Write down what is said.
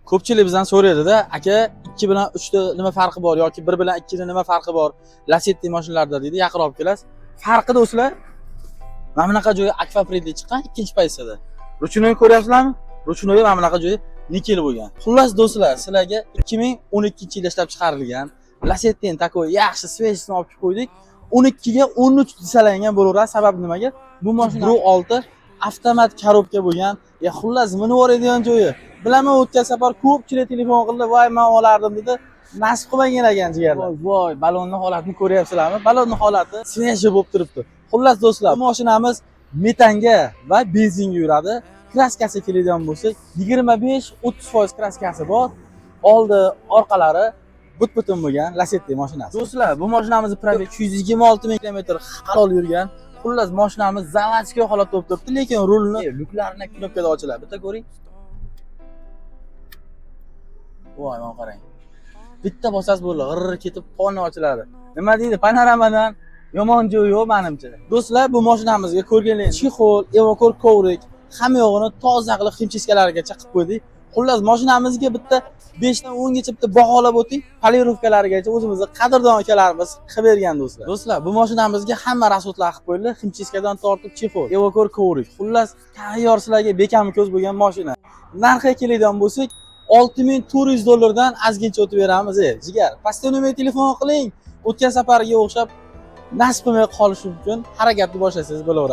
Ko'pchilik bizdan so'raydi-da, aka 2 bilan 3 ta nima farqi bor yoki 1 bilan 2 da nima farqi bor Lacetti mashinalarida deydi, yaqinroq olib kelasiz. Farqi do'stlar, mana bunaqa joyi akvapridli chiqqan ikkinchi pozitsiyada. Ruchnoy ko'ryapsizlarmi? Ruchnoy mana bunaqa joyi nikel bo'lgan. Xullas do'stlar, sizlarga 2012-yilda ishlab chiqarilgan Lacetti takoy yaxshi svejisini olib qo'ydik. 12 ga 13 desalangan bo'laveradi. Sabab nimaga? Bu mashina 1.6 avtomat korobka bo'lgan. Xullas minib o'radigan joyi. Bilaman, o'tgan safar ko'pchilik telefon qildi, "Voy, men olardim" dedi. Nasib qilmagan ekan jigarlar. Voy, balonning holatini ko'ryapsizlarmi? Balonning holati sveji bo'lib turibdi. Xullas do'stlar, bu mashinamiz metanga va benzinga yuradi. Kraskasi keladigan bo'lsak, 25-30% kraskasi bor. Oldi, orqalari but-butun bo'lgan Lacetti mashinasi. Do'stlar, bu mashinamiz probeg 226 ming kilometr halol yurgan. Xullas, mashinamiz zavodskiy holatda bo'lib turibdi, lekin rulni luklarni knopkada ochiladi. Bitta ko'ring. Voy, mana qarang. Bitta bosasiz bo'ladi, g'irr ketib qoni ochiladi. Nima deydi? Panoramadan yomon joy yo'q menimcha. Do'stlar, bu mashinamizga ko'rganlar chexol, evakor kovrik, hamma yo'g'ini toza qilib ximchiskalargacha qilib qo'ydik. Xullas, mashinamizga bitta 5 dan 10 gacha bitta baholab o'ting. Polirovkalarigacha o'zimizning qadrdon akalarimiz qilib bergan do'stlar. Do'stlar, bu mashinamizga hamma rasxodlar qilib qo'yildi. Ximchiskadan tortib chexol, evakor kovrik. Xullas, tayyor sizlarga bekam ko'z bo'lgan mashina. Narxiga keladigan bo'lsak, $6400 azgincha o'tib beramiz. Jigar, pastdan nima telefon qiling. O'tgan safarga o'xshab nasib qilmay qolish uchun harakatni boshlasangiz bo'laveradi.